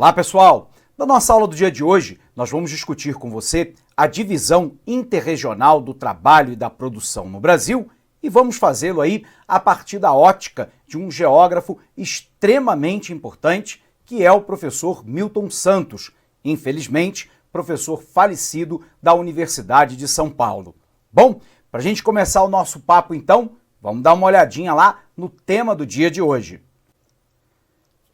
Olá pessoal! Na nossa aula do dia de hoje, nós vamos discutir com você a divisão interregional do trabalho e da produção no Brasil e vamos fazê-lo aí a partir da ótica de um geógrafo extremamente importante, que é o professor Milton Santos, infelizmente, professor falecido da Universidade de São Paulo. Bom, para a gente começar o nosso papo então, vamos dar uma olhadinha lá no tema do dia de hoje.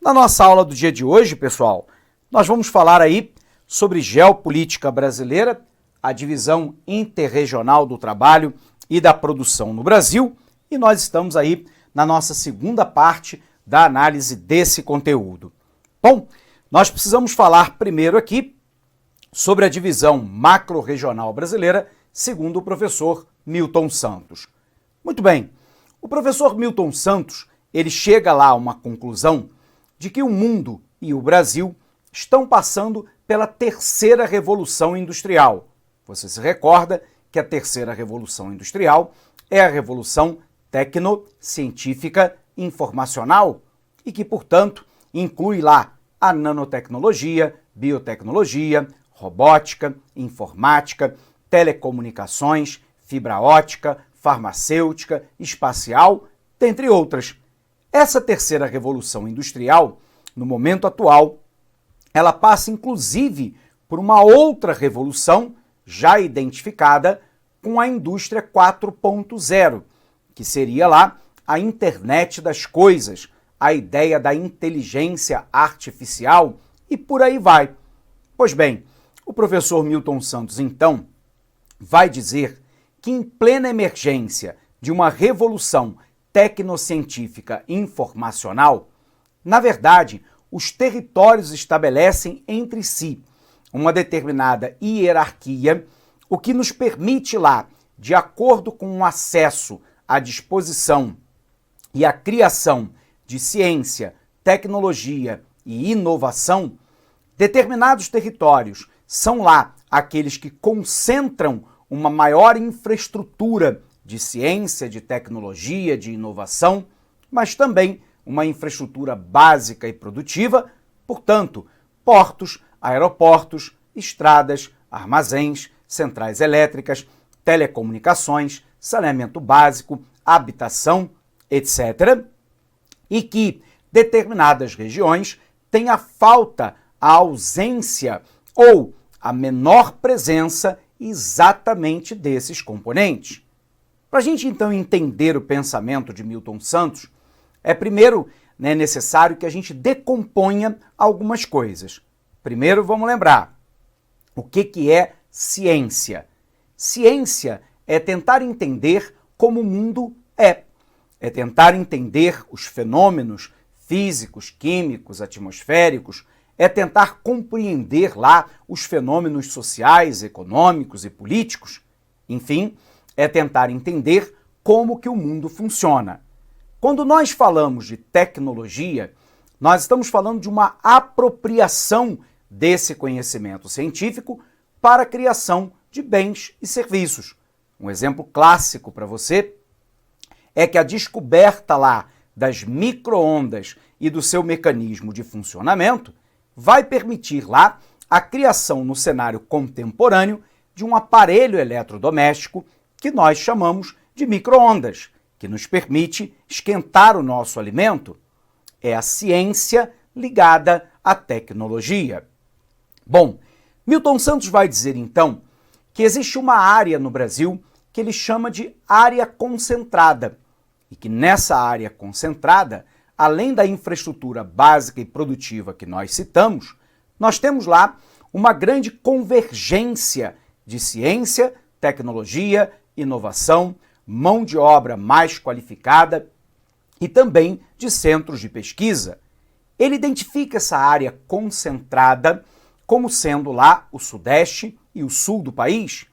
Na nossa aula do dia de hoje, pessoal, nós vamos falar aí sobre geopolítica brasileira, a divisão interregional do trabalho e da produção no Brasil, e nós estamos aí na nossa segunda parte da análise desse conteúdo. Bom, nós precisamos falar primeiro aqui sobre a divisão macro-regional brasileira, segundo o professor Milton Santos. Muito bem, o professor Milton Santos, ele chega lá a uma conclusão de que o mundo e o Brasil estão passando pela terceira revolução industrial. Você se recorda que a terceira revolução industrial é a revolução tecnocientífica informacional e que, portanto, inclui lá a nanotecnologia, biotecnologia, robótica, informática, telecomunicações, fibra ótica, farmacêutica, espacial, dentre outras. Essa terceira revolução industrial, no momento atual, ela passa inclusive por uma outra revolução já identificada com a indústria 4.0, que seria lá a internet das coisas, a ideia da inteligência artificial e por aí vai. Pois bem, o professor Milton Santos, então, vai dizer que em plena emergência de uma revolução tecnocientífica informacional, na verdade, os territórios estabelecem entre si uma determinada hierarquia, o que nos permite lá, de acordo com o acesso à disposição e à criação de ciência, tecnologia e inovação, determinados territórios são lá aqueles que concentram uma maior infraestrutura de ciência, de tecnologia, de inovação, mas também uma infraestrutura básica e produtiva, portanto, portos, aeroportos, estradas, armazéns, centrais elétricas, telecomunicações, saneamento básico, habitação, etc. E que determinadas regiões têm a falta, a ausência ou a menor presença exatamente desses componentes. Para a gente, então, entender o pensamento de Milton Santos, é primeiro necessário que a gente decomponha algumas coisas. Primeiro, vamos lembrar o que é ciência. Ciência é tentar entender como o mundo é. É tentar entender os fenômenos físicos, químicos, atmosféricos, é tentar compreender lá os fenômenos sociais, econômicos e políticos. Enfim, é tentar entender como que o mundo funciona. Quando nós falamos de tecnologia, nós estamos falando de uma apropriação desse conhecimento científico para a criação de bens e serviços. Um exemplo clássico para você é que a descoberta lá das micro-ondas e do seu mecanismo de funcionamento vai permitir lá a criação no cenário contemporâneo de um aparelho eletrodoméstico que nós chamamos de micro-ondas, que nos permite esquentar o nosso alimento. É a ciência ligada à tecnologia. Bom, Milton Santos vai dizer então que existe uma área no Brasil que ele chama de área concentrada e que nessa área concentrada, além da infraestrutura básica e produtiva que nós citamos, nós temos lá uma grande convergência de ciência, tecnologia, inovação, mão de obra mais qualificada e também de centros de pesquisa. Ele identifica essa área concentrada como sendo lá o Sudeste e o Sul do país.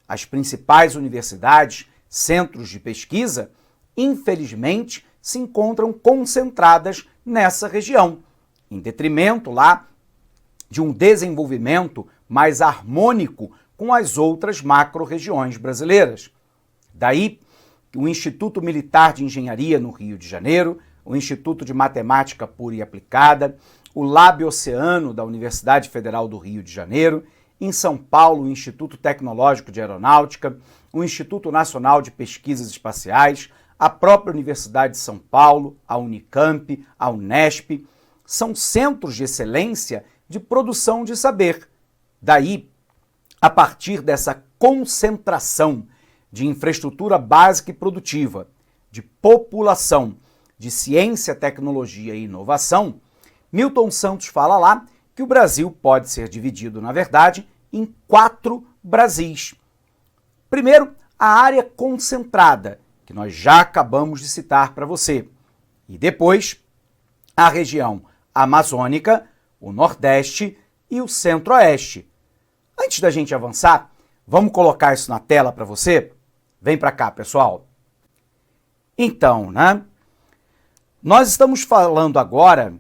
As principais universidades, centros de pesquisa, infelizmente, se encontram concentradas nessa região, em detrimento lá de um desenvolvimento mais harmônico com as outras macro-regiões brasileiras. Daí, o Instituto Militar de Engenharia no Rio de Janeiro, o Instituto de Matemática Pura e Aplicada, o Lab Oceano, da Universidade Federal do Rio de Janeiro, em São Paulo, o Instituto Tecnológico de Aeronáutica, o Instituto Nacional de Pesquisas Espaciais, a própria Universidade de São Paulo, a Unicamp, a Unesp, são centros de excelência de produção de saber. Daí, a partir dessa concentração de infraestrutura básica e produtiva, de população, de ciência, tecnologia e inovação, Milton Santos fala lá que o Brasil pode ser dividido, na verdade, em 4 Brasis. Primeiro, a área concentrada, que nós já acabamos de citar para você. E depois, a região amazônica, o Nordeste e o Centro-Oeste. Antes da gente avançar, vamos colocar isso na tela para você? Vem para cá, pessoal. Então, nós estamos falando agora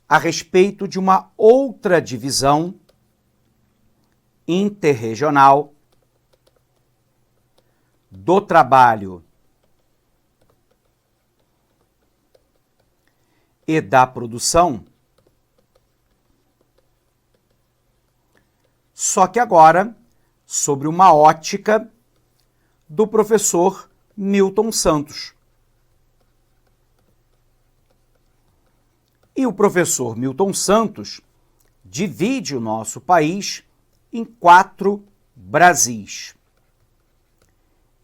a respeito de uma outra divisão interregional do trabalho e da produção, só que agora sobre uma ótica do professor Milton Santos. E o professor Milton Santos divide o nosso país em 4 Brasis.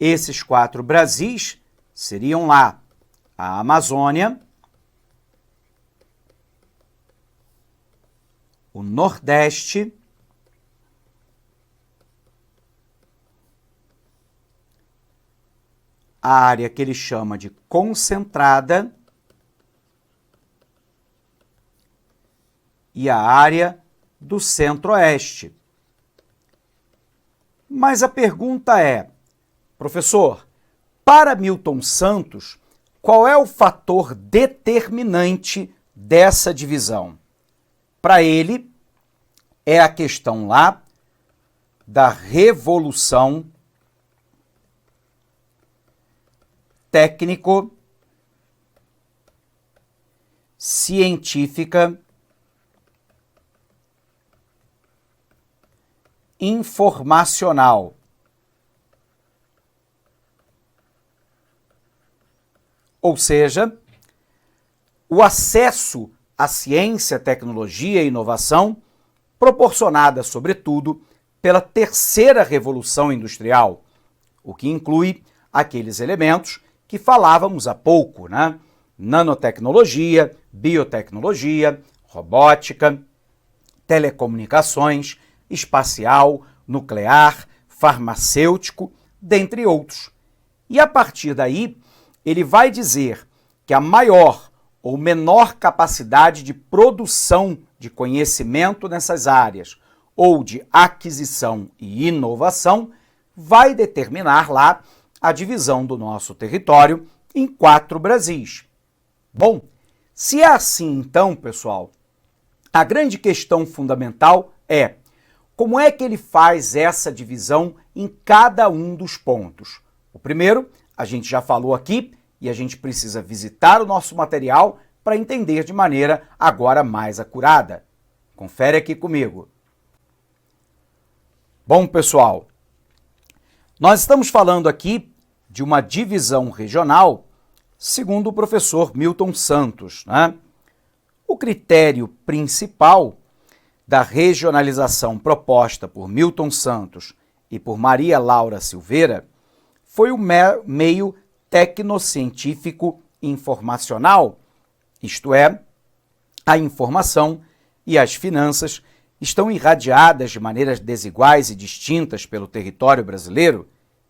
Esses 4 Brasis seriam lá a Amazônia, o Nordeste, a área que ele chama de concentrada e a área do Centro-Oeste. Mas a pergunta é, professor, para Milton Santos, qual é o fator determinante dessa divisão? Para ele, é a questão lá da revolução técnico-científica informacional. Ou seja, o acesso à ciência, tecnologia e inovação proporcionada, sobretudo, pela terceira revolução industrial, o que inclui aqueles elementos que falávamos há pouco, Nanotecnologia, biotecnologia, robótica, telecomunicações, espacial, nuclear, farmacêutico, dentre outros. E a partir daí, ele vai dizer que a maior ou menor capacidade de produção de conhecimento nessas áreas ou de aquisição e inovação vai determinar lá a divisão do nosso território em 4 Brasis. Bom, se é assim então, pessoal, a grande questão fundamental é como é que ele faz essa divisão em cada um dos pontos. O primeiro, a gente já falou aqui e a gente precisa visitar o nosso material para entender de maneira agora mais acurada. Confere aqui comigo. Bom, pessoal, nós estamos falando aqui de uma divisão regional, segundo o professor Milton Santos, O critério principal da regionalização proposta por Milton Santos e por Maria Laura Silveira foi o meio tecnocientífico informacional, isto é, a informação e as finanças estão irradiadas de maneiras desiguais e distintas pelo território brasileiro,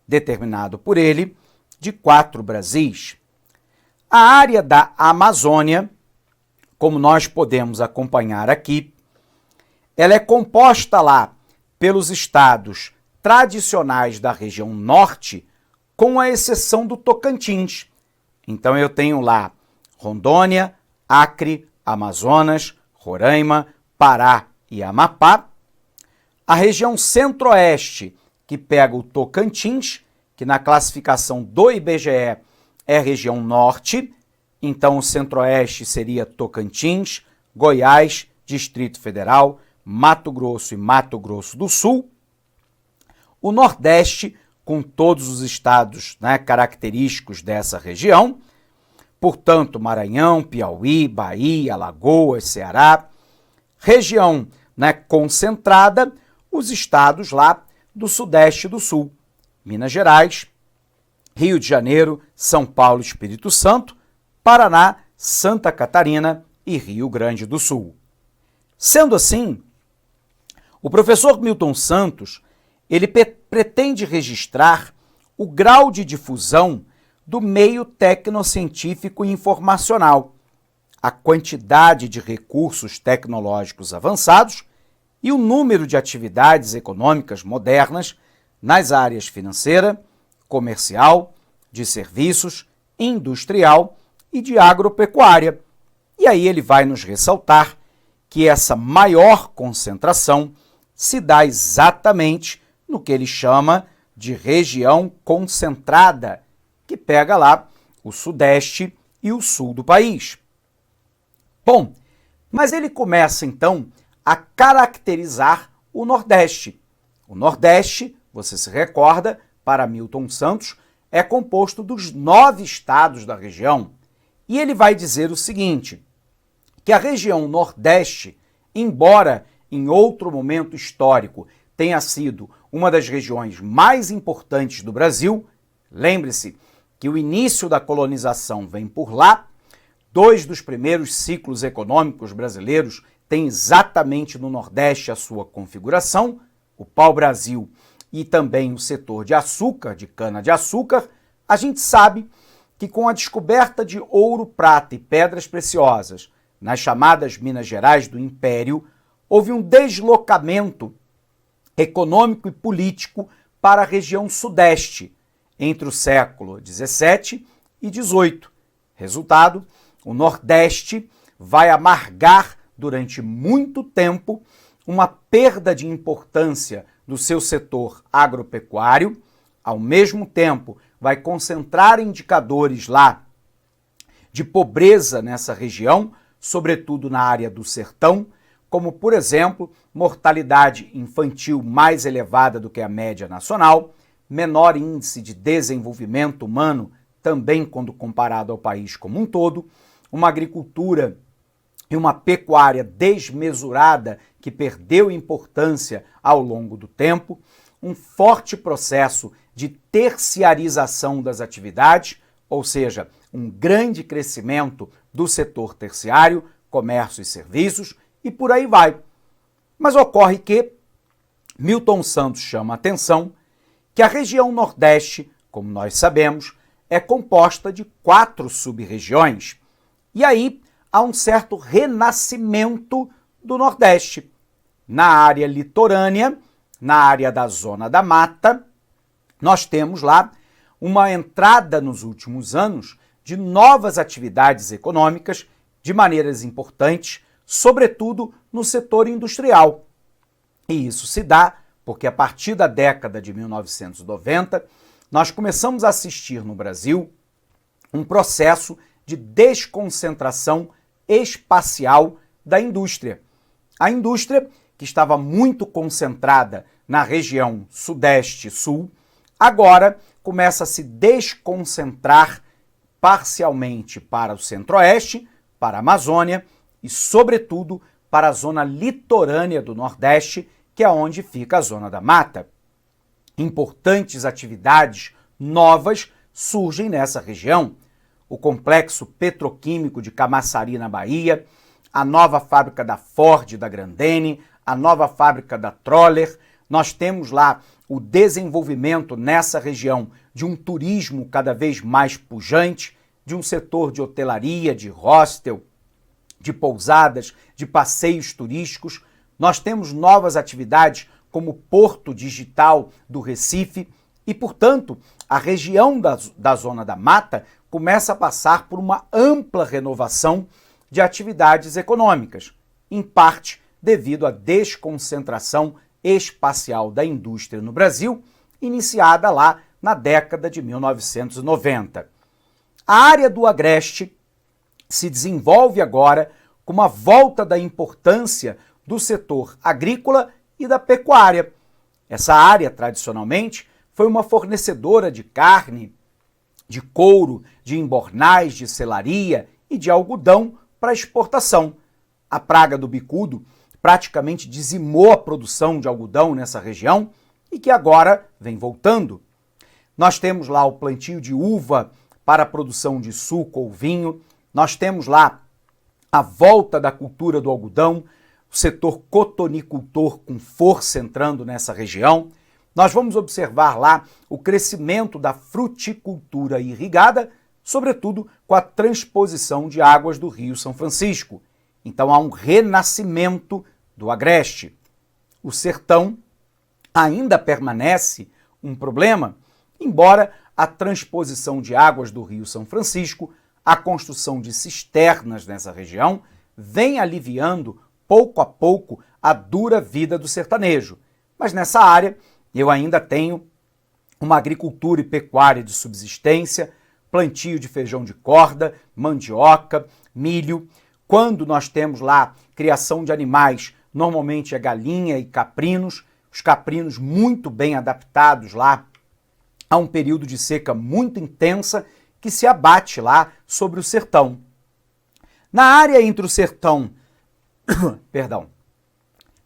determinado por ele, de 4 Brasis. A área da Amazônia, como nós podemos acompanhar aqui, ela é composta lá pelos estados tradicionais da região norte, com a exceção do Tocantins. Então eu tenho lá Rondônia, Acre, Amazonas, Roraima, Pará e Amapá. A região centro-oeste, que pega o Tocantins, que na classificação do IBGE é região norte, então o centro-oeste seria Tocantins, Goiás Distrito Federal, Mato Grosso e Mato Grosso do Sul, o Nordeste, com todos os estados, né, característicos dessa região, portanto, Maranhão, Piauí, Bahia, Alagoas, Ceará, região, né, concentrada, os estados lá do Sudeste e do Sul, Minas Gerais, Rio de Janeiro, São Paulo, Espírito Santo, Paraná, Santa Catarina e Rio Grande do Sul. Sendo assim, o professor Milton Santos, ele pretende registrar o grau de difusão do meio tecnocientífico e informacional, a quantidade de recursos tecnológicos avançados e o número de atividades econômicas modernas nas áreas financeira, comercial, de serviços, industrial e de agropecuária. E aí ele vai nos ressaltar que essa maior concentração se dá exatamente no que ele chama de região concentrada, que pega lá o Sudeste e o Sul do país. Bom, mas ele começa então a caracterizar o Nordeste. O Nordeste, você se recorda, para Milton Santos, é composto dos 9 estados da região. E ele vai dizer o seguinte, que a região Nordeste, embora em outro momento histórico tenha sido uma das regiões mais importantes do Brasil, lembre-se que o início da colonização vem por lá, 2 dos primeiros ciclos econômicos brasileiros têm exatamente no Nordeste a sua configuração, o pau-brasil e também o setor de açúcar, de cana-de-açúcar. A gente sabe que com a descoberta de ouro, prata e pedras preciosas nas chamadas Minas Gerais do Império, houve um deslocamento econômico e político para a região Sudeste entre o século XVII e XVIII. Resultado, o Nordeste vai amargar durante muito tempo uma perda de importância do seu setor agropecuário, ao mesmo tempo vai concentrar indicadores lá de pobreza nessa região, sobretudo na área do sertão, como, por exemplo, mortalidade infantil mais elevada do que a média nacional, menor índice de desenvolvimento humano, também quando comparado ao país como um todo, uma agricultura e uma pecuária desmesurada que perdeu importância ao longo do tempo, um forte processo de terciarização das atividades, ou seja, um grande crescimento do setor terciário, comércio e serviços, e por aí vai. Mas ocorre que Milton Santos chama a atenção que a região Nordeste, como nós sabemos, é composta de 4 sub-regiões. E aí há um certo renascimento do Nordeste. Na área litorânea, na área da Zona da Mata, nós temos lá uma entrada nos últimos anos de novas atividades econômicas de maneiras importantes, sobretudo no setor industrial. E isso se dá porque a partir da década de 1990, nós começamos a assistir no Brasil um processo de desconcentração espacial da indústria. A indústria, que estava muito concentrada na região Sudeste-Sul, agora começa a se desconcentrar parcialmente para o Centro-Oeste, para a Amazônia e, sobretudo, para a zona litorânea do Nordeste, que é onde fica a Zona da Mata. Importantes atividades novas surgem nessa região. O complexo petroquímico de Camaçari, na Bahia, a nova fábrica da Ford, da Grandene, a nova fábrica da Troller. Nós temos lá o desenvolvimento nessa região de um turismo cada vez mais pujante, de um setor de hotelaria, de hostel, de pousadas, de passeios turísticos. Nós temos novas atividades como o Porto Digital do Recife e, portanto, a região da Zona da Mata começa a passar por uma ampla renovação de atividades econômicas, em parte devido à desconcentração espacial da indústria no Brasil, iniciada lá na década de 1990. A área do Agreste se desenvolve agora com uma volta da importância do setor agrícola e da pecuária. Essa área, tradicionalmente, foi uma fornecedora de carne, de couro, de embornais, de selaria e de algodão para exportação. A praga do bicudo praticamente dizimou a produção de algodão nessa região e que agora vem voltando. Nós temos lá o plantio de uva para a produção de suco ou vinho, nós temos lá a volta da cultura do algodão, o setor cotonicultor com força entrando nessa região. Nós vamos observar lá o crescimento da fruticultura irrigada, sobretudo com a transposição de águas do Rio São Francisco. Então há um renascimento do agreste. O sertão ainda permanece um problema, embora a transposição de águas do Rio São Francisco, a construção de cisternas nessa região, vem aliviando pouco a pouco a dura vida do sertanejo. Mas nessa área eu ainda tenho uma agricultura e pecuária de subsistência, plantio de feijão de corda, mandioca, milho. Quando nós temos lá criação de animais, normalmente é galinha e caprinos, os caprinos muito bem adaptados lá a um período de seca muito intensa que se abate lá sobre o sertão. Na área entre o sertão,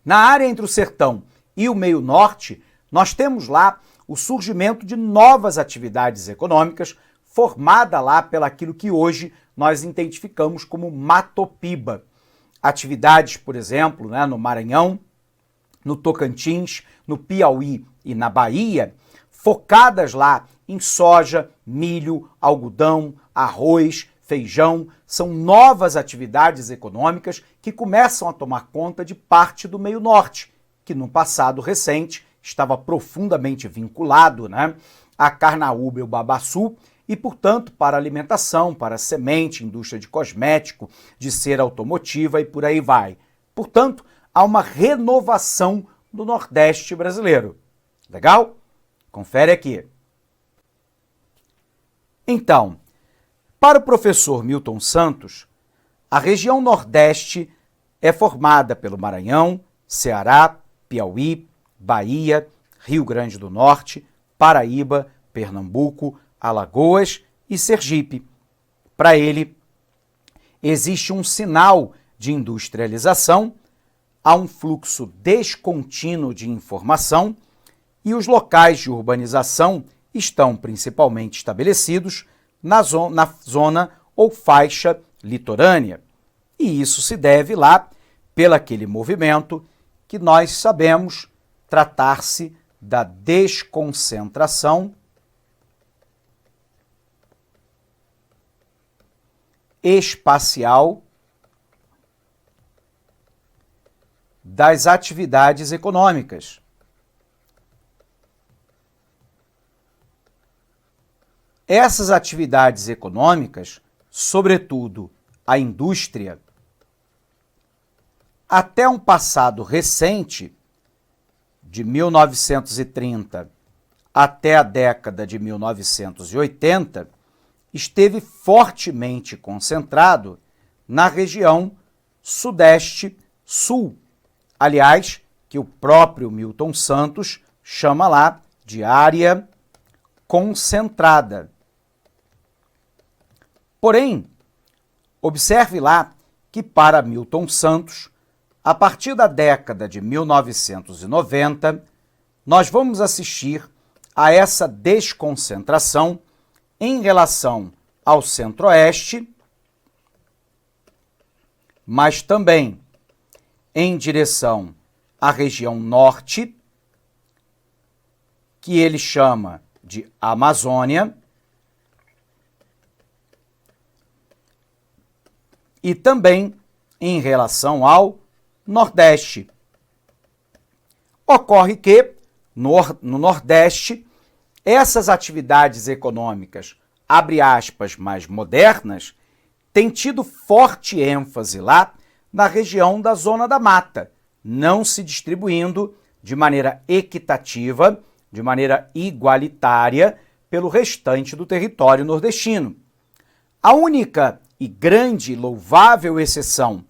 na área entre o sertão e o meio norte, nós temos lá o surgimento de novas atividades econômicas formada lá pelaquilo que hoje nós identificamos como Matopiba. Atividades, por exemplo, no Maranhão, no Tocantins, no Piauí e na Bahia, focadas lá em soja, milho, algodão, arroz, feijão, são novas atividades econômicas que começam a tomar conta de parte do meio norte, que no passado recente estava profundamente vinculado a Carnaúba e o Babaçu, e, portanto, para alimentação, para semente, indústria de cosmético, de cera automotiva e por aí vai. Portanto, há uma renovação do Nordeste brasileiro. Legal? Confere aqui. Então, para o professor Milton Santos, a região Nordeste é formada pelo Maranhão, Ceará, Piauí, Bahia, Rio Grande do Norte, Paraíba, Pernambuco, Alagoas e Sergipe. Para ele, existe um sinal de industrialização, há um fluxo descontínuo de informação e os locais de urbanização estão principalmente estabelecidos na zona ou faixa litorânea. E isso se deve lá pelaquele movimento que nós sabemos tratar-se da desconcentração espacial das atividades econômicas. Essas atividades econômicas, sobretudo a indústria, até um passado recente, de 1930 até a década de 1980, esteve fortemente concentrado na região Sudeste-Sul, aliás, que o próprio Milton Santos chama lá de área concentrada. Porém, observe lá que para Milton Santos, a partir da década de 1990, nós vamos assistir a essa desconcentração em relação ao Centro-Oeste, mas também em direção à região Norte, que ele chama de Amazônia, e também em relação ao Nordeste. Ocorre que, no Nordeste, essas atividades econômicas, abre aspas, mais modernas, têm tido forte ênfase lá na região da Zona da Mata, não se distribuindo de maneira equitativa, de maneira igualitária, pelo restante do território nordestino. A única e grande e louvável exceção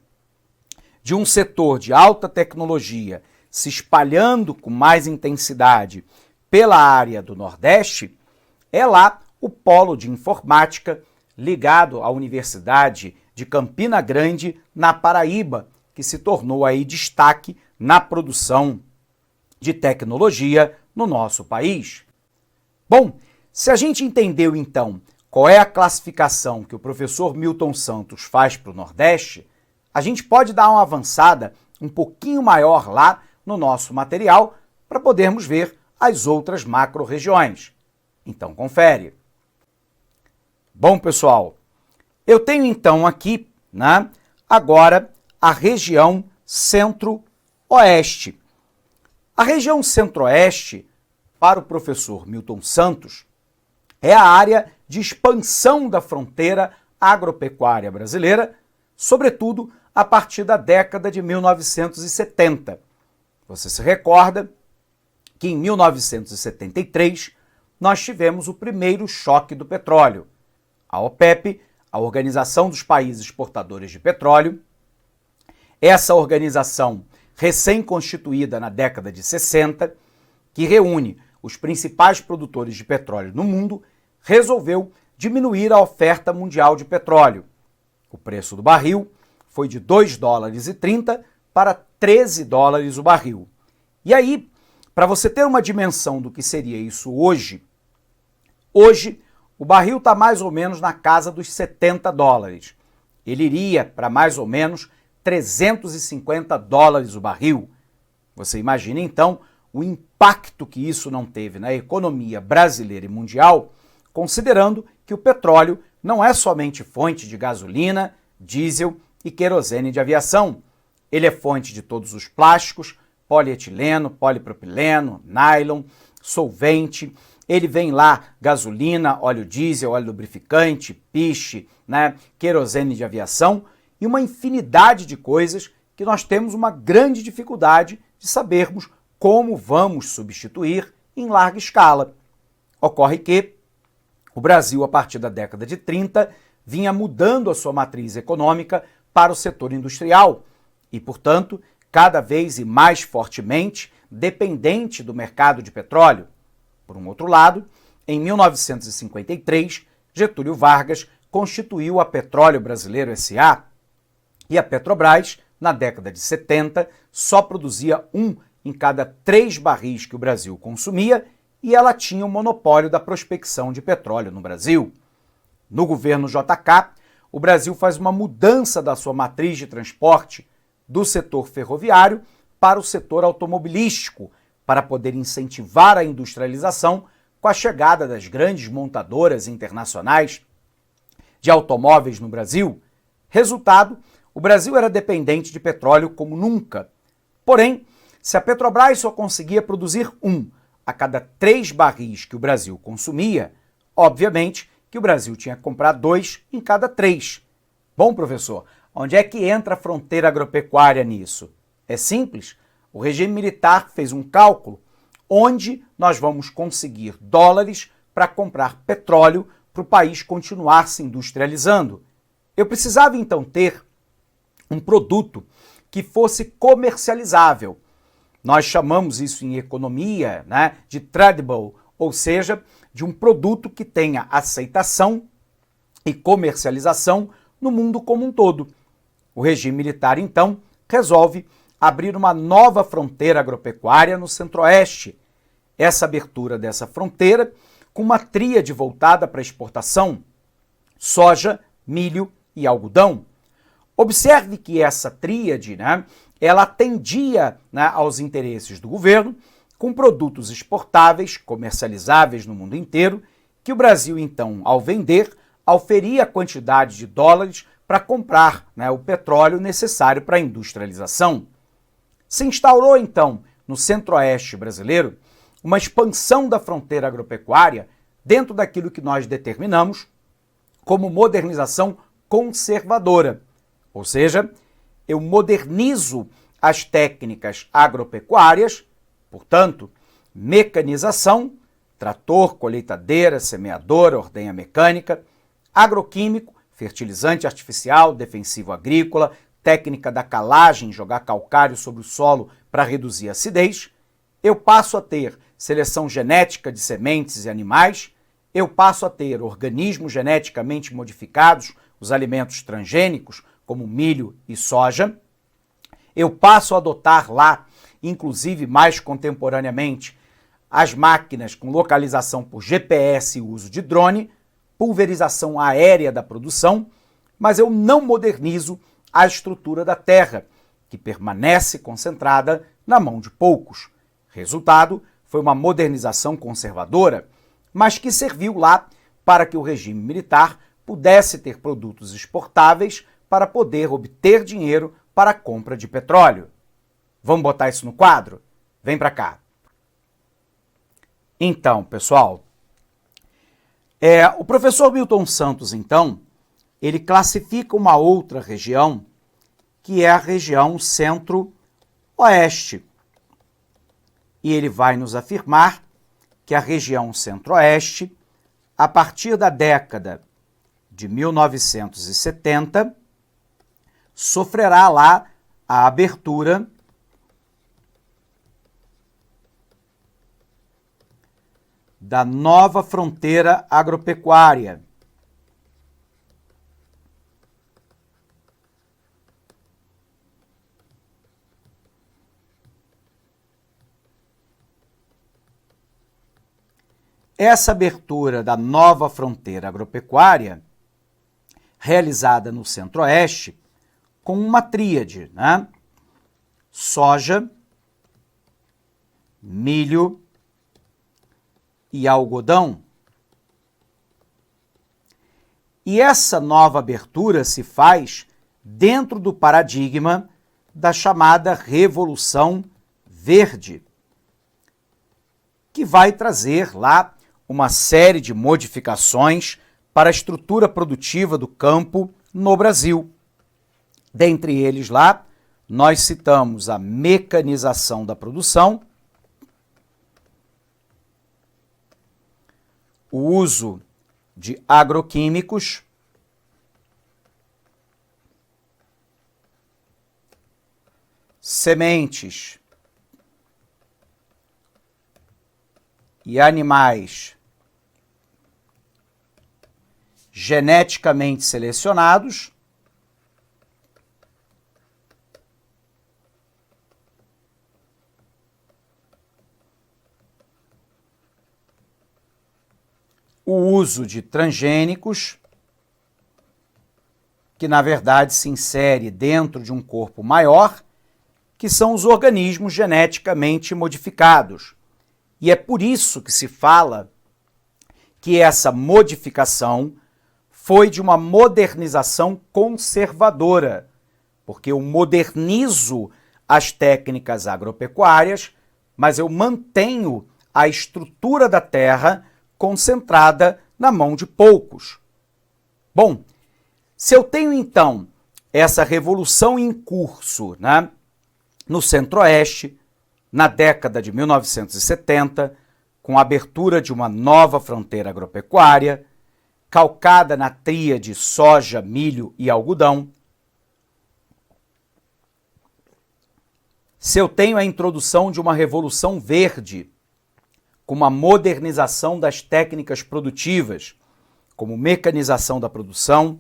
de um setor de alta tecnologia se espalhando com mais intensidade pela área do Nordeste, é lá o polo de informática ligado à Universidade de Campina Grande, na Paraíba, que se tornou aí destaque na produção de tecnologia no nosso país. Bom, se a gente entendeu então qual é a classificação que o professor Milton Santos faz para o Nordeste, a gente pode dar uma avançada um pouquinho maior lá no nosso material para podermos ver as outras macro-regiões. Então confere. Bom, pessoal, eu tenho então aqui, agora a região Centro-Oeste. A região Centro-Oeste, para o professor Milton Santos, é a área de expansão da fronteira agropecuária brasileira, sobretudo a partir da década de 1970. Você se recorda que em 1973 nós tivemos o primeiro choque do petróleo. A OPEP, a Organização dos Países Exportadores de Petróleo, essa organização recém-constituída na década de 60, que reúne os principais produtores de petróleo no mundo, resolveu diminuir a oferta mundial de petróleo. O preço do barril foi de $2,30 para $13 o barril. E aí, para você ter uma dimensão do que seria isso hoje o barril está mais ou menos na casa dos $70. Ele iria para mais ou menos $350 o barril. Você imagina então o impacto que isso não teve na economia brasileira e mundial, considerando que o petróleo não é somente fonte de gasolina, diesel e querosene de aviação. Ele é fonte de todos os plásticos, polietileno, polipropileno, nylon, solvente. Ele vem lá gasolina, óleo diesel, óleo lubrificante, piche, querosene de aviação e uma infinidade de coisas que nós temos uma grande dificuldade de sabermos como vamos substituir em larga escala. Ocorre que o Brasil, a partir da década de 30, vinha mudando a sua matriz econômica para o setor industrial e, portanto, cada vez e mais fortemente dependente do mercado de petróleo. Por um outro lado, em 1953, Getúlio Vargas constituiu a Petróleo Brasileiro S.A. e a Petrobras, na década de 70, só produzia 1 em cada 3 barris que o Brasil consumia e ela tinha o monopólio da prospecção de petróleo no Brasil. No governo JK, o Brasil faz uma mudança da sua matriz de transporte do setor ferroviário para o setor automobilístico, para poder incentivar a industrialização com a chegada das grandes montadoras internacionais de automóveis no Brasil. Resultado, o Brasil era dependente de petróleo como nunca. Porém, se a Petrobras só conseguia produzir 1 a cada 3 barris que o Brasil consumia, obviamente que o Brasil tinha que comprar 2 em cada 3. Bom, professor, onde é que entra a fronteira agropecuária nisso? É simples. O regime militar fez um cálculo onde nós vamos conseguir dólares para comprar petróleo para o país continuar se industrializando. Eu precisava então ter um produto que fosse comercializável. Nós chamamos isso em economia, de tradable, ou seja, de um produto que tenha aceitação e comercialização no mundo como um todo. O regime militar, então, resolve abrir uma nova fronteira agropecuária no Centro-Oeste. Essa abertura dessa fronteira com uma tríade voltada para a exportação: soja, milho e algodão. Observe que essa tríade, ela atendia aos interesses do governo com produtos exportáveis, comercializáveis no mundo inteiro, que o Brasil, então, ao vender, auferia a quantidade de dólares para comprar o petróleo necessário para a industrialização. Se instaurou, então, no Centro-Oeste brasileiro, uma expansão da fronteira agropecuária dentro daquilo que nós determinamos como modernização conservadora. Ou seja, eu modernizo as técnicas agropecuárias, portanto, mecanização, trator, colheitadeira, semeadora, ordenha mecânica, agroquímico, fertilizante artificial, defensivo agrícola, técnica da calagem, jogar calcário sobre o solo para reduzir a acidez. Eu passo a ter seleção genética de sementes e animais. Eu passo a ter organismos geneticamente modificados, os alimentos transgênicos, como milho e soja. Eu passo a adotar lá, inclusive mais contemporaneamente, as máquinas com localização por GPS e uso de drone, pulverização aérea da produção, mas eu não modernizo a estrutura da terra, que permanece concentrada na mão de poucos. Resultado, foi uma modernização conservadora, mas que serviu lá para que o regime militar pudesse ter produtos exportáveis para poder obter dinheiro para a compra de petróleo. Vamos botar isso no quadro? Vem para cá. Então, pessoal, o professor Milton Santos, então, ele classifica uma outra região, que é a região centro-oeste. E ele vai nos afirmar que a região centro-oeste, a partir da década de 1970, sofrerá lá a abertura da nova fronteira agropecuária. Essa abertura da nova fronteira agropecuária, realizada no Centro-Oeste, com uma tríade, né? Soja, milho e algodão. E essa nova abertura se faz dentro do paradigma da chamada Revolução Verde, que vai trazer lá uma série de modificações para a estrutura produtiva do campo no Brasil. Dentre eles lá, nós citamos a mecanização da produção, o uso de agroquímicos, sementes e animais geneticamente selecionados, o uso de transgênicos, que na verdade se insere dentro de um corpo maior, que são os organismos geneticamente modificados. E é por isso que se fala que essa modificação foi de uma modernização conservadora, porque eu modernizo as técnicas agropecuárias, mas eu mantenho a estrutura da terra concentrada na mão de poucos. Bom, se eu tenho então essa revolução em curso, né, no Centro-Oeste, na década de 1970, com a abertura de uma nova fronteira agropecuária, calcada na tríade soja, milho e algodão, se eu tenho a introdução de uma revolução verde, com uma modernização das técnicas produtivas, como mecanização da produção,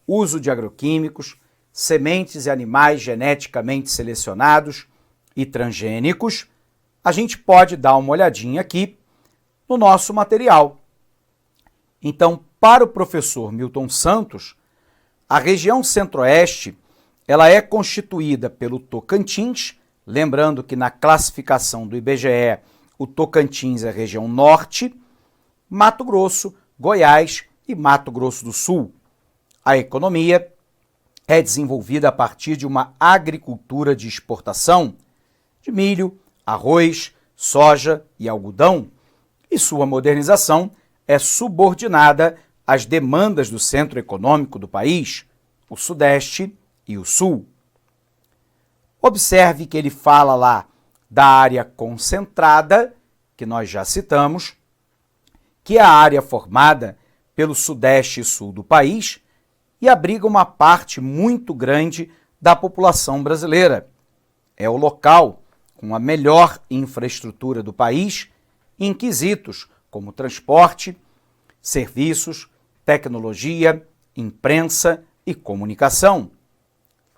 uso de agroquímicos, sementes e animais geneticamente selecionados e transgênicos, a gente pode dar uma olhadinha aqui no nosso material. Então, para o professor Milton Santos, a região Centro-Oeste ela é constituída pelo Tocantins, lembrando que na classificação do IBGE o Tocantins é a região norte, Mato Grosso, Goiás e Mato Grosso do Sul. A economia é desenvolvida a partir de uma agricultura de exportação de milho, arroz, soja e algodão, e sua modernização é subordinada às demandas do centro econômico do país, o Sudeste e o Sul. Observe que ele fala lá da área concentrada, que nós já citamos, que é a área formada pelo Sudeste e Sul do país e abriga uma parte muito grande da população brasileira. É o local com a melhor infraestrutura do país em quesitos como transporte, serviços, tecnologia, imprensa e comunicação.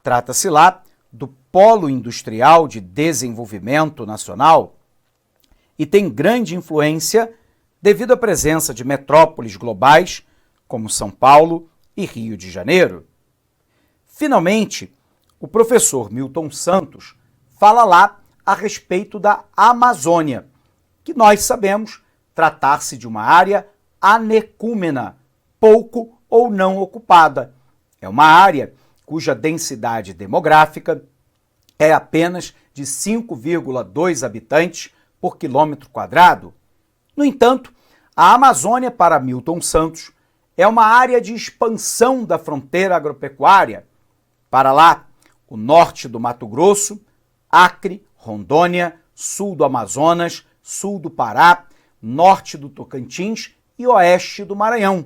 Trata-se lá do polo industrial de desenvolvimento nacional e tem grande influência devido à presença de metrópoles globais como São Paulo e Rio de Janeiro. Finalmente, o professor Milton Santos fala lá a respeito da Amazônia, que nós sabemos tratar-se de uma área anecúmena, pouco ou não ocupada. É uma área cuja densidade demográfica é apenas de 5,2 habitantes por quilômetro quadrado. No entanto, a Amazônia, para Milton Santos, é uma área de expansão da fronteira agropecuária. Para lá, o norte do Mato Grosso, Acre, Rondônia, sul do Amazonas, sul do Pará, norte do Tocantins e oeste do Maranhão.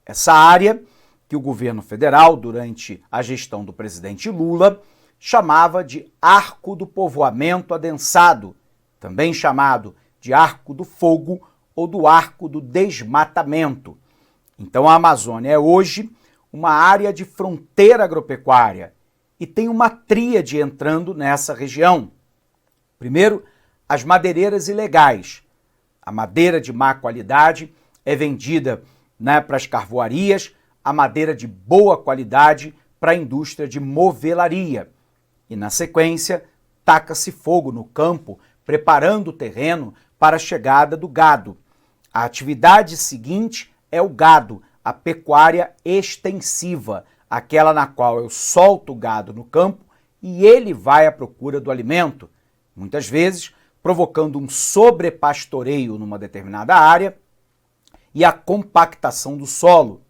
Essa área que o governo federal, durante a gestão do presidente Lula, chamava de Arco do Povoamento Adensado, também chamado de Arco do Fogo ou do Arco do Desmatamento. Então a Amazônia é hoje uma área de fronteira agropecuária e tem uma tríade entrando nessa região. Primeiro, as madeireiras ilegais. A madeira de má qualidade é vendida para as carvoarias, a madeira de boa qualidade para a indústria de movelaria. E, na sequência, taca-se fogo no campo, preparando o terreno para a chegada do gado. A atividade seguinte é o gado, a pecuária extensiva, aquela na qual eu solto o gado no campo e ele vai à procura do alimento, muitas vezes provocando um sobrepastoreio numa determinada área e a compactação do solo.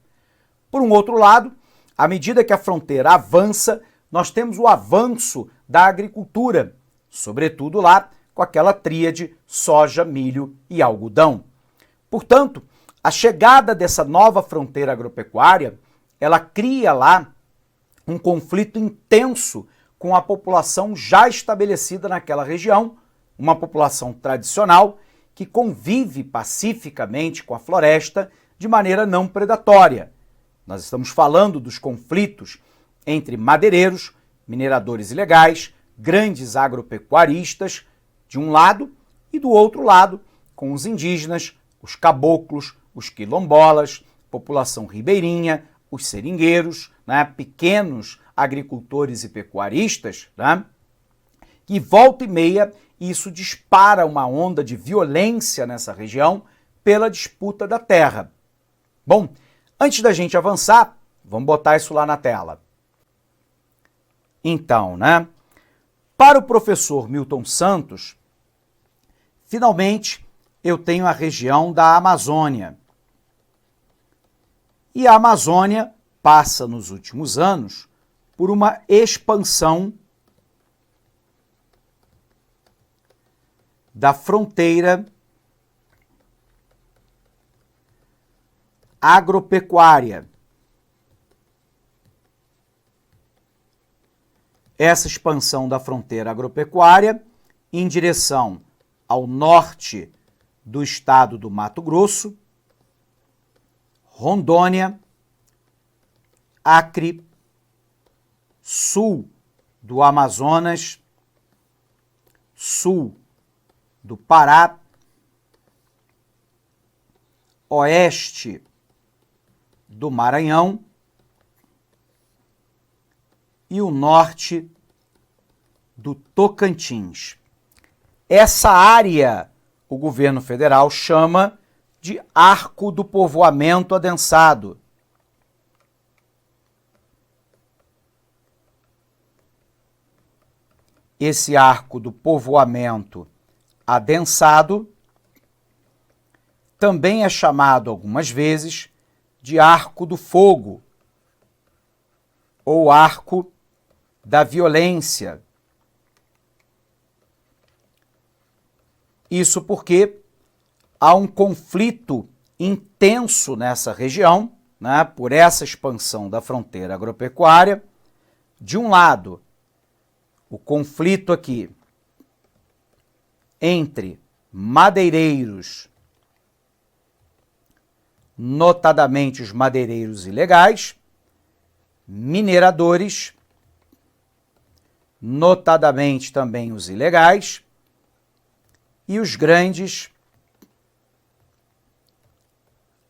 Por um outro lado, à medida que a fronteira avança, nós temos o avanço da agricultura, sobretudo lá com aquela tríade soja, milho e algodão. Portanto, a chegada dessa nova fronteira agropecuária, ela cria lá um conflito intenso com a população já estabelecida naquela região, uma população tradicional que convive pacificamente com a floresta de maneira não predatória. Nós estamos falando dos conflitos entre madeireiros, mineradores ilegais, grandes agropecuaristas, de um lado, e do outro lado, com os indígenas, os caboclos, os quilombolas, população ribeirinha, os seringueiros, pequenos agricultores e pecuaristas, que volta e meia isso dispara uma onda de violência nessa região pela disputa da terra. Bom, antes da gente avançar, vamos botar isso lá na tela. Então, para o professor Milton Santos, finalmente eu tenho a região da Amazônia. E a Amazônia passa nos últimos anos por uma expansão da fronteira agropecuária. Essa expansão da fronteira agropecuária em direção ao norte do estado do Mato Grosso, Rondônia, Acre, sul do Amazonas, sul do Pará, oeste do Maranhão e o norte do Tocantins. Essa área o governo federal chama de Arco do Povoamento Adensado. Esse arco do povoamento adensado também é chamado algumas vezes de Arco do Fogo ou Arco da Violência. Isso porque há um conflito intenso nessa região, por essa expansão da fronteira agropecuária, de um lado, o conflito aqui entre madeireiros, notadamente os madeireiros ilegais, mineradores, notadamente também os ilegais, e os grandes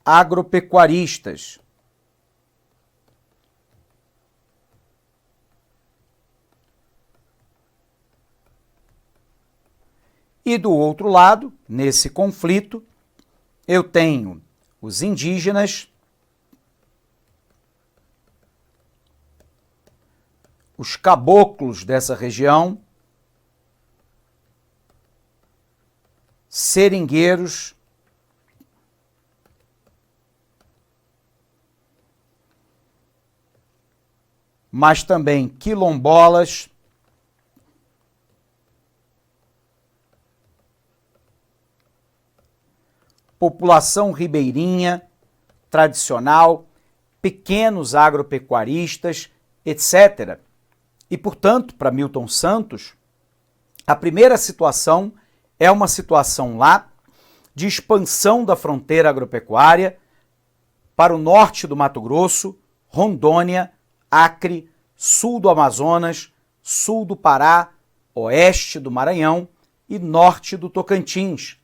agropecuaristas. E do outro lado, nesse conflito, eu tenho os indígenas, os caboclos dessa região, seringueiros, mas também quilombolas, população ribeirinha, tradicional, pequenos agropecuaristas, etc. E, portanto, para Milton Santos, a primeira situação é uma situação lá de expansão da fronteira agropecuária para o norte do Mato Grosso, Rondônia, Acre, sul do Amazonas, sul do Pará, oeste do Maranhão e norte do Tocantins,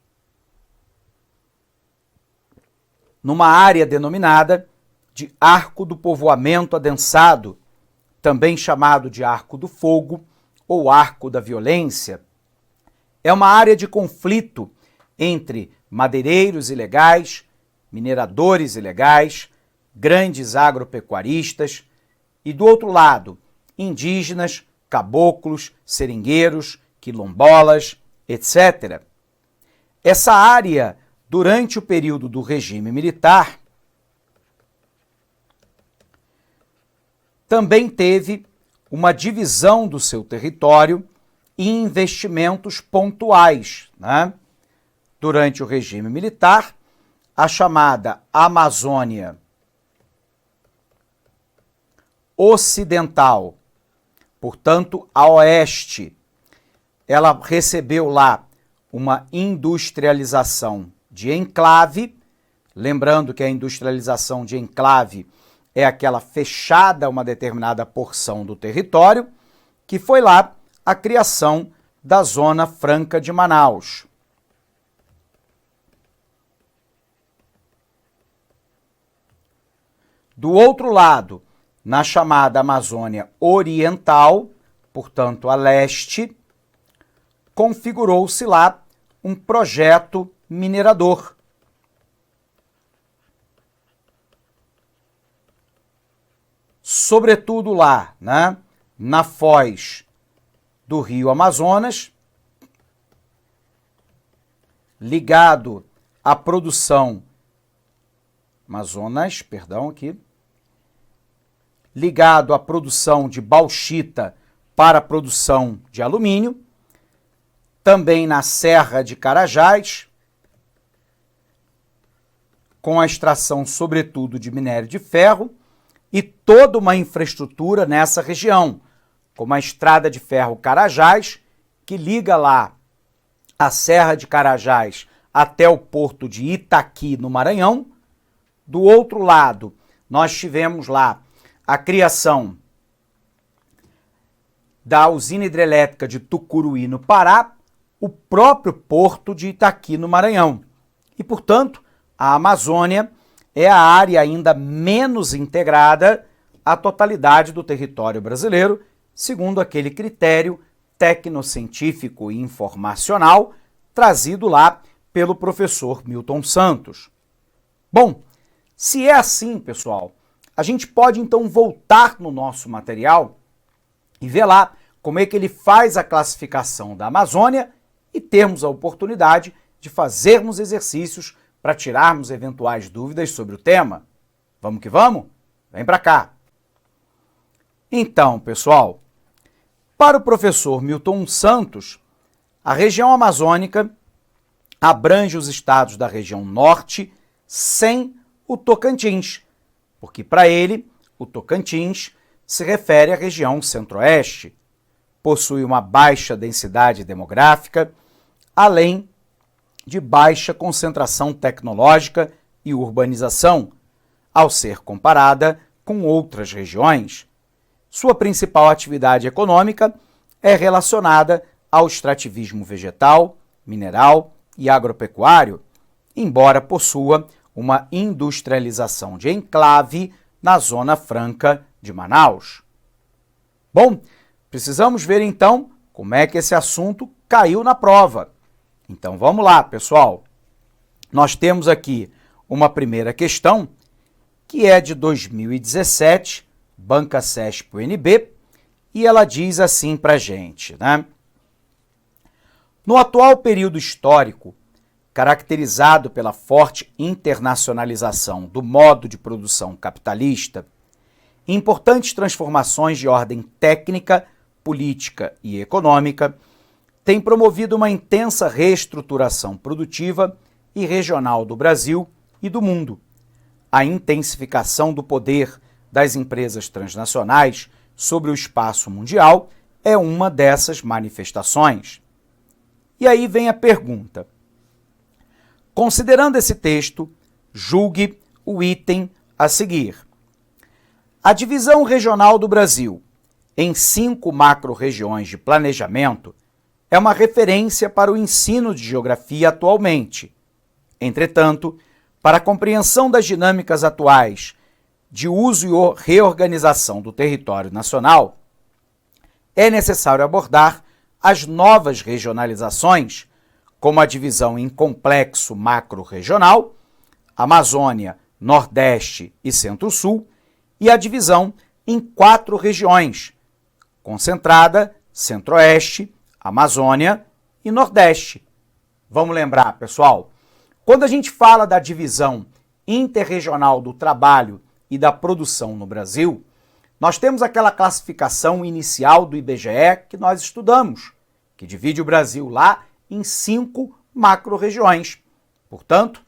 numa área denominada de Arco do Povoamento Adensado, também chamado de Arco do Fogo ou Arco da Violência. É uma área de conflito entre madeireiros ilegais, mineradores ilegais, grandes agropecuaristas e, do outro lado, indígenas, caboclos, seringueiros, quilombolas, etc. Essa área, durante o período do regime militar, também teve uma divisão do seu território e investimentos pontuais, né? Durante o regime militar, a chamada Amazônia Ocidental, portanto, a oeste, ela recebeu lá uma industrialização de enclave, lembrando que a industrialização de enclave é aquela fechada a uma determinada porção do território, que foi lá a criação da Zona Franca de Manaus. Do outro lado, na chamada Amazônia Oriental, portanto a leste, configurou-se lá um projeto minerador. Sobretudo lá, né, na foz do Rio Amazonas, ligado à produção ligado à produção de bauxita para a produção de alumínio, também na Serra de Carajás, com a extração, sobretudo, de minério de ferro, e toda uma infraestrutura nessa região, como a Estrada de Ferro Carajás, que liga lá a Serra de Carajás até o porto de Itaqui, no Maranhão. Do outro lado, nós tivemos lá a criação da usina hidrelétrica de Tucuruí, no Pará, o próprio porto de Itaqui, no Maranhão. E, portanto, a Amazônia é a área ainda menos integrada à totalidade do território brasileiro, segundo aquele critério tecnocientífico e informacional trazido lá pelo professor Milton Santos. Bom, se é assim, pessoal, a gente pode então voltar no nosso material e ver lá como é que ele faz a classificação da Amazônia e termos a oportunidade de fazermos exercícios para tirarmos eventuais dúvidas sobre o tema. Vamos que vamos? Vem para cá. Então, pessoal, para o professor Milton Santos, a região amazônica abrange os estados da região norte sem o Tocantins, porque para ele o Tocantins se refere à região centro-oeste. Possui uma baixa densidade demográfica, além de baixa concentração tecnológica e urbanização, ao ser comparada com outras regiões. Sua principal atividade econômica é relacionada ao extrativismo vegetal, mineral e agropecuário, embora possua uma industrialização de enclave na Zona Franca de Manaus. Bom, precisamos ver então como é que esse assunto caiu na prova. Então vamos lá, pessoal. Nós temos aqui uma primeira questão, que é de 2017, Banca CESP-UNB, e ela diz assim para a gente, né? No atual período histórico, caracterizado pela forte internacionalização do modo de produção capitalista, importantes transformações de ordem técnica, política e econômica têm promovido uma intensa reestruturação produtiva e regional do Brasil e do mundo. A intensificação do poder das empresas transnacionais sobre o espaço mundial é uma dessas manifestações. E aí vem a pergunta. Considerando esse texto, julgue o item a seguir. A divisão regional do Brasil em 5 macro-regiões de planejamento é uma referência para o ensino de geografia atualmente. Entretanto, para a compreensão das dinâmicas atuais de uso e reorganização do território nacional, é necessário abordar as novas regionalizações, como a divisão em complexo macro-regional, Amazônia, Nordeste e Centro-Sul, e a divisão em 4 regiões, concentrada, Centro-Oeste, Amazônia e Nordeste. Vamos lembrar, pessoal, quando a gente fala da divisão interregional do trabalho e da produção no Brasil, nós temos aquela classificação inicial do IBGE que nós estudamos, que divide o Brasil lá em 5 macro-regiões. Portanto,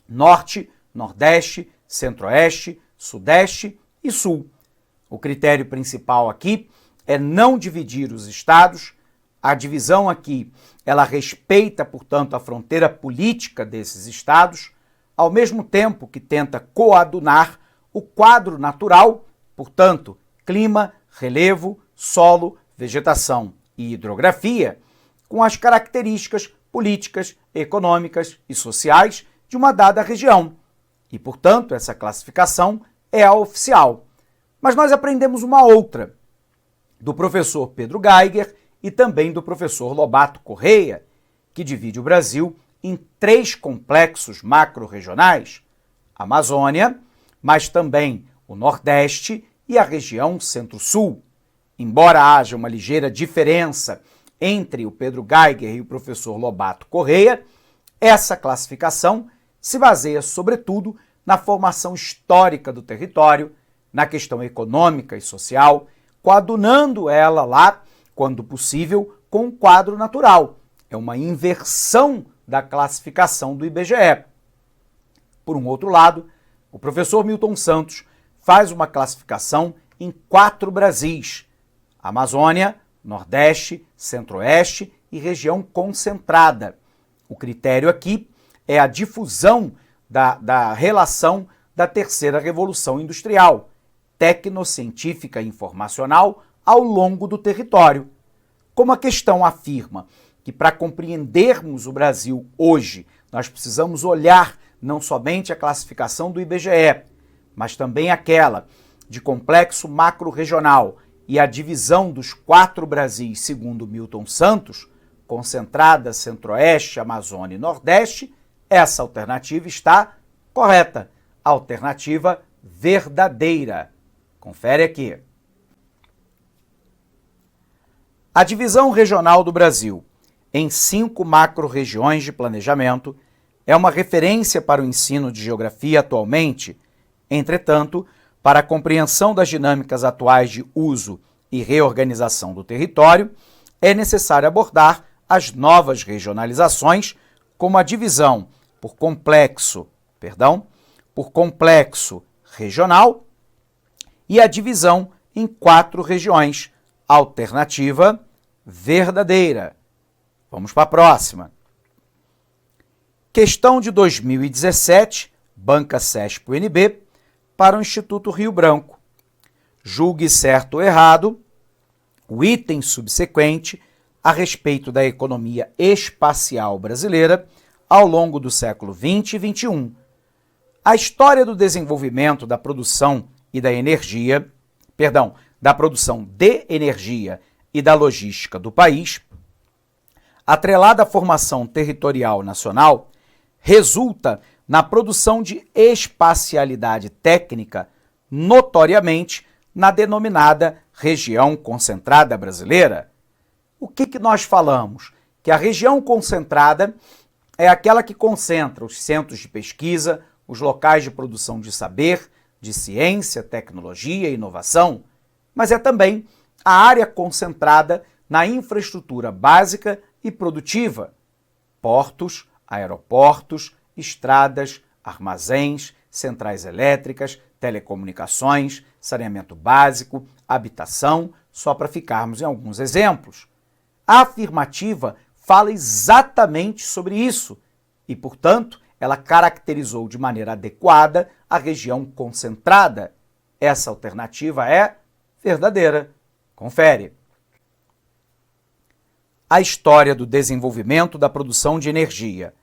Norte, Nordeste, Centro-Oeste, Sudeste e Sul. O critério principal aqui é não dividir os estados. A divisão aqui, ela respeita, portanto, a fronteira política desses estados, ao mesmo tempo que tenta coadunar o quadro natural, portanto, clima, relevo, solo, vegetação e hidrografia, com as características políticas, econômicas e sociais de uma dada região. E, portanto, essa classificação é a oficial. Mas nós aprendemos uma outra, do professor Pedro Geiger e também do professor Lobato Correia, que divide o Brasil em 3 complexos macro-regionais, Amazônia, mas também o Nordeste e a região Centro-Sul. Embora haja uma ligeira diferença entre o Pedro Geiger e o professor Lobato Correia, essa classificação se baseia, sobretudo, na formação histórica do território, na questão econômica e social, coadunando ela lá, quando possível, com o quadro natural. É uma inversão da classificação do IBGE. Por um outro lado, o professor Milton Santos faz uma classificação em 4 Brasis: Amazônia, Nordeste, Centro-Oeste e região concentrada. O critério aqui é a difusão da relação da terceira revolução industrial, tecnocientífica e informacional ao longo do território. Como a questão afirma que para compreendermos o Brasil hoje, nós precisamos olhar não somente a classificação do IBGE, mas também aquela de complexo macro-regional e a divisão dos 4 Brasis segundo Milton Santos, concentrada Centro-Oeste, Amazônia e Nordeste, essa alternativa está correta. Alternativa verdadeira. Confere aqui. A divisão regional do Brasil em 5 macro-regiões de planejamento é uma referência para o ensino de geografia atualmente. Entretanto, para a compreensão das dinâmicas atuais de uso e reorganização do território, é necessário abordar as novas regionalizações, como a divisão por complexo regional e a divisão em 4 regiões. Alternativa verdadeira. Vamos para a próxima. Questão de 2017, Banca CESP-UNB, para o Instituto Rio Branco. Julgue certo ou errado o item subsequente a respeito da economia espacial brasileira ao longo do século XX e XXI. A história do desenvolvimento da produção e da energia, da produção de energia e da logística do país, atrelada à formação territorial nacional, resulta na produção de espacialidade técnica, notoriamente na denominada região concentrada brasileira. O que nós falamos? Que a região concentrada é aquela que concentra os centros de pesquisa, os locais de produção de saber, de ciência, tecnologia e inovação, mas é também a área concentrada na infraestrutura básica e produtiva, portos, aeroportos, estradas, armazéns, centrais elétricas, telecomunicações, saneamento básico, habitação, só para ficarmos em alguns exemplos. A afirmativa fala exatamente sobre isso e, portanto, ela caracterizou de maneira adequada a região concentrada. Essa alternativa é verdadeira. Confere. A história do desenvolvimento da produção de energia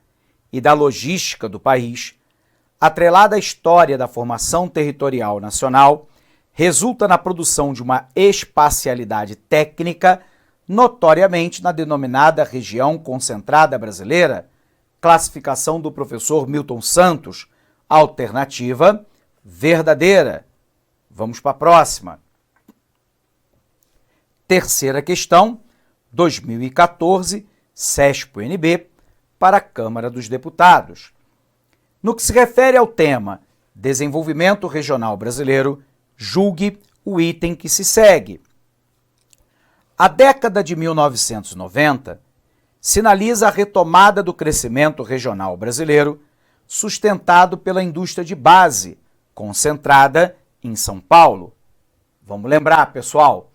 e da logística do país, atrelada à história da formação territorial nacional, resulta na produção de uma espacialidade técnica, notoriamente na denominada região concentrada brasileira, classificação do professor Milton Santos, alternativa verdadeira. Vamos para a próxima. Terceira questão, 2014, CESP-UNB, para a Câmara dos Deputados. No que se refere ao tema Desenvolvimento Regional Brasileiro, julgue o item que se segue. A década de 1990 sinaliza a retomada do crescimento regional brasileiro, sustentado pela indústria de base, concentrada em São Paulo. Vamos lembrar, pessoal,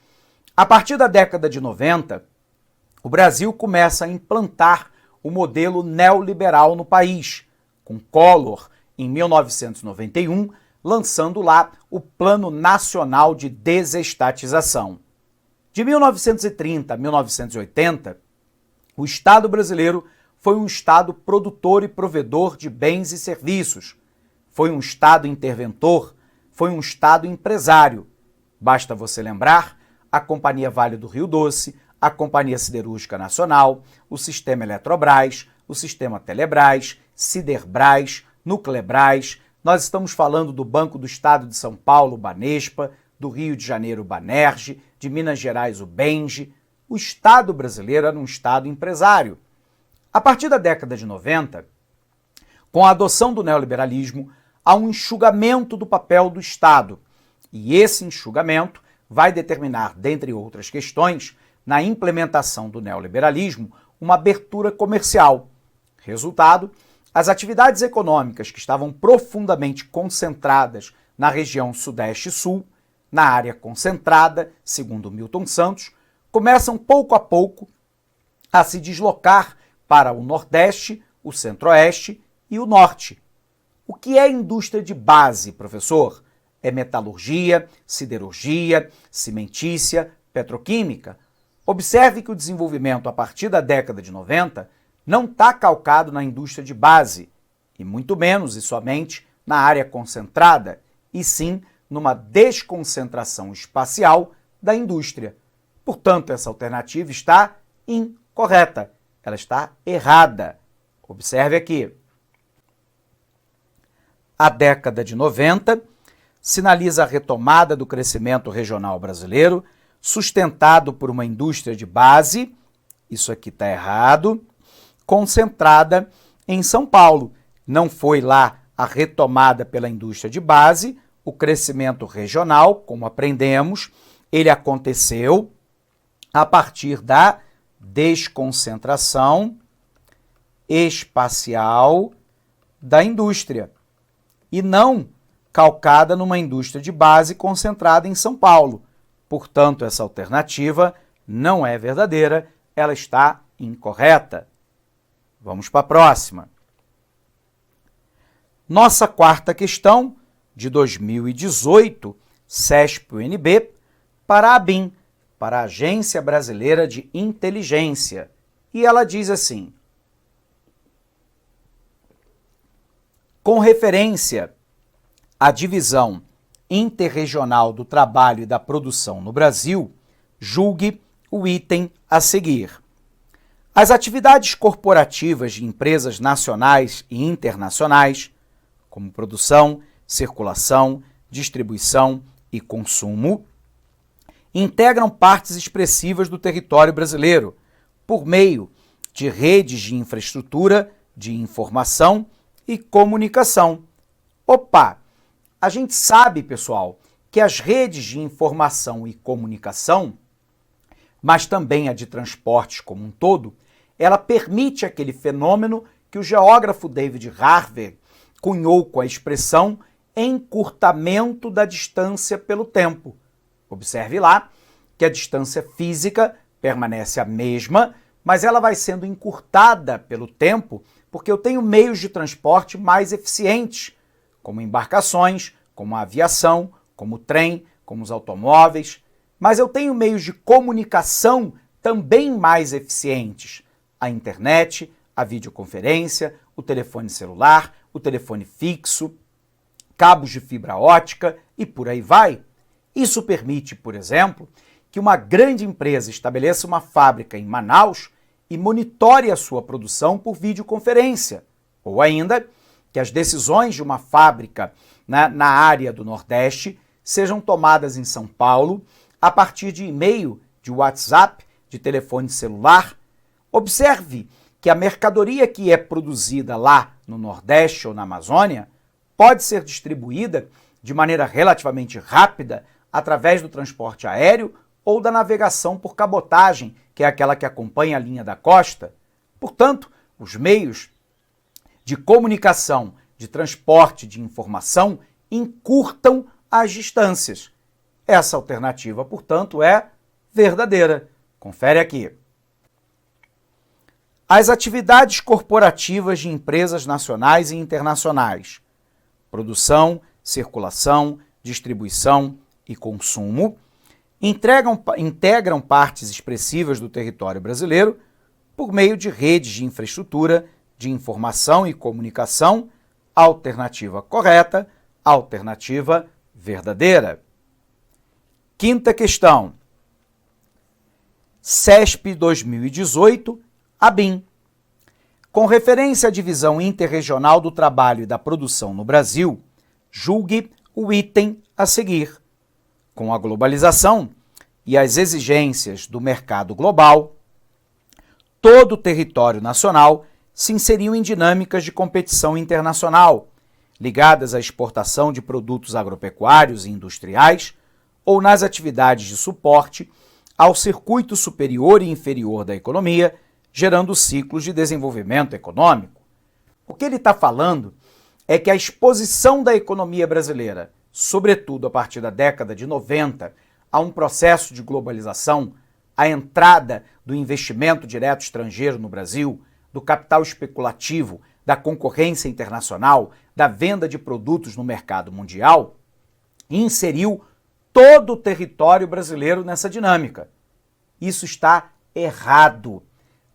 a partir da década de 90, o Brasil começa a implantar o modelo neoliberal no país, com Collor, em 1991, lançando lá o Plano Nacional de Desestatização. De 1930 a 1980, o Estado brasileiro foi um Estado produtor e provedor de bens e serviços, foi um Estado interventor, foi um Estado empresário. Basta você lembrar a Companhia Vale do Rio Doce, a Companhia Siderúrgica Nacional, o Sistema Eletrobras, o Sistema Telebrás, Siderbras, Nuclebras. Nós estamos falando do Banco do Estado de São Paulo, Banespa, do Rio de Janeiro, Banerje, de Minas Gerais, o Benge. O Estado brasileiro era um Estado empresário. A partir da década de 90, com a adoção do neoliberalismo, há um enxugamento do papel do Estado. E esse enxugamento vai determinar, dentre outras questões, na implementação do neoliberalismo, uma abertura comercial. Resultado, as atividades econômicas que estavam profundamente concentradas na região Sudeste e Sul, na área concentrada, segundo Milton Santos, começam pouco a pouco a se deslocar para o Nordeste, o Centro-Oeste e o Norte. O que é indústria de base, professor? É metalurgia, siderurgia, cimentícia, petroquímica. Observe que o desenvolvimento a partir da década de 90 não está calcado na indústria de base, e muito menos e somente na área concentrada, e sim numa desconcentração espacial da indústria. Portanto, essa alternativa está incorreta, ela está errada. Observe aqui. A década de 90 sinaliza a retomada do crescimento regional brasileiro, sustentado por uma indústria de base, isso aqui está errado, concentrada em São Paulo. Não foi lá a retomada pela indústria de base, o crescimento regional, como aprendemos, ele aconteceu a partir da desconcentração espacial da indústria e não calcada numa indústria de base concentrada em São Paulo. Portanto, essa alternativa não é verdadeira, ela está incorreta. Vamos para a próxima. Nossa quarta questão, de 2018, CESP-UNB, para a ABIN, para a Agência Brasileira de Inteligência. E ela diz assim: com referência à divisão interregional do trabalho e da produção no Brasil, julgue o item a seguir. As atividades corporativas de empresas nacionais e internacionais, como produção, circulação, distribuição e consumo, integram partes expressivas do território brasileiro por meio de redes de infraestrutura, de informação e comunicação. Opa! A gente sabe, pessoal, que as redes de informação e comunicação, mas também a de transportes como um todo, ela permite aquele fenômeno que o geógrafo David Harvey cunhou com a expressão encurtamento da distância pelo tempo. Observe lá que a distância física permanece a mesma, mas ela vai sendo encurtada pelo tempo porque eu tenho meios de transporte mais eficientes, como embarcações, como a aviação, como o trem, como os automóveis, mas eu tenho meios de comunicação também mais eficientes, a internet, a videoconferência, o telefone celular, o telefone fixo, cabos de fibra ótica e por aí vai. Isso permite, por exemplo, que uma grande empresa estabeleça uma fábrica em Manaus e monitore a sua produção por videoconferência, ou ainda que as decisões de uma fábrica na área do Nordeste sejam tomadas em São Paulo a partir de e-mail, de WhatsApp, de telefone celular. Observe que a mercadoria que é produzida lá no Nordeste ou na Amazônia pode ser distribuída de maneira relativamente rápida através do transporte aéreo ou da navegação por cabotagem, que é aquela que acompanha a linha da costa. Portanto, os meios de comunicação, de transporte de informação encurtam as distâncias. Essa alternativa, portanto, é verdadeira. Confere aqui. As atividades corporativas de empresas nacionais e internacionais, produção, circulação, distribuição e consumo, integram partes expressivas do território brasileiro por meio de redes de infraestrutura, de informação e comunicação, alternativa correta, alternativa verdadeira. Quinta questão. CESP 2018, ABIN. Com referência à divisão interregional do trabalho e da produção no Brasil, julgue o item a seguir. Com a globalização e as exigências do mercado global, todo o território nacional se inseriu em dinâmicas de competição internacional, ligadas à exportação de produtos agropecuários e industriais ou nas atividades de suporte ao circuito superior e inferior da economia, gerando ciclos de desenvolvimento econômico. O que ele está falando é que a exposição da economia brasileira, sobretudo a partir da década de 90, a um processo de globalização, a entrada do investimento direto estrangeiro no Brasil, do capital especulativo, da concorrência internacional, da venda de produtos no mercado mundial, inseriu todo o território brasileiro nessa dinâmica. Isso está errado.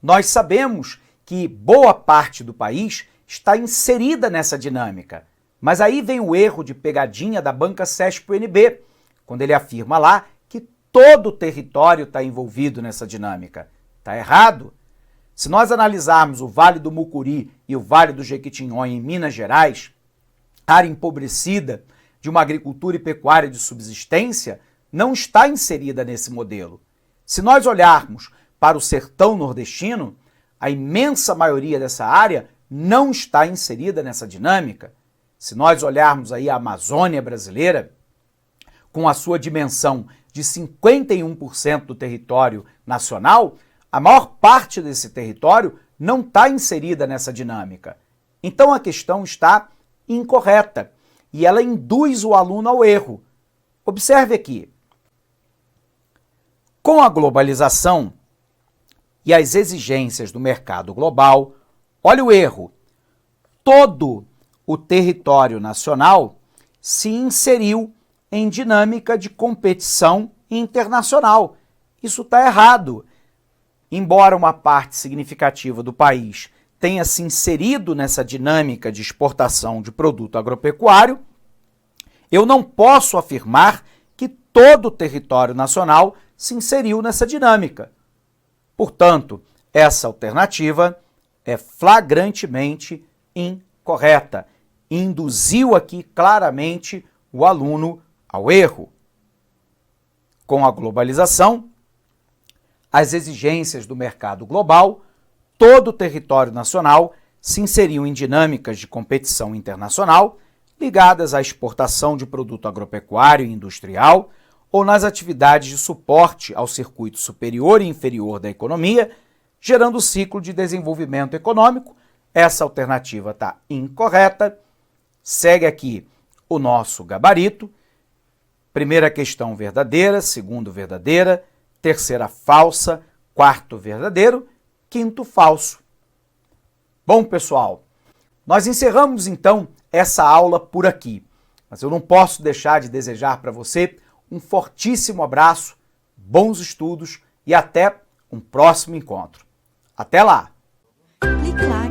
Nós sabemos que boa parte do país está inserida nessa dinâmica, mas aí vem o erro de pegadinha da banca CESP-UNB, quando ele afirma lá que todo o território está envolvido nessa dinâmica. Está errado. Se nós analisarmos o Vale do Mucuri e o Vale do Jequitinhonha em Minas Gerais, área empobrecida de uma agricultura e pecuária de subsistência, não está inserida nesse modelo. Se nós olharmos para o sertão nordestino, a imensa maioria dessa área não está inserida nessa dinâmica. Se nós olharmos aí a Amazônia brasileira, com a sua dimensão de 51% do território nacional, a maior parte desse território não está inserida nessa dinâmica. Então a questão está incorreta e ela induz o aluno ao erro. Observe aqui. Com a globalização e as exigências do mercado global, olha o erro, todo o território nacional se inseriu em dinâmica de competição internacional. Isso está errado. Embora uma parte significativa do país tenha se inserido nessa dinâmica de exportação de produto agropecuário, eu não posso afirmar que todo o território nacional se inseriu nessa dinâmica. Portanto, essa alternativa é flagrantemente incorreta. Induziu aqui claramente o aluno ao erro. Com a globalização, as exigências do mercado global, todo o território nacional se inseriu em dinâmicas de competição internacional ligadas à exportação de produto agropecuário e industrial ou nas atividades de suporte ao circuito superior e inferior da economia, gerando o ciclo de desenvolvimento econômico. Essa alternativa está incorreta. Segue aqui o nosso gabarito. Primeira questão verdadeira, segundo verdadeira, terceira falsa, quarto verdadeiro, quinto falso. Bom, pessoal, nós encerramos então essa aula por aqui, mas eu não posso deixar de desejar para você um fortíssimo abraço, bons estudos e até um próximo encontro. Até lá! Clique lá.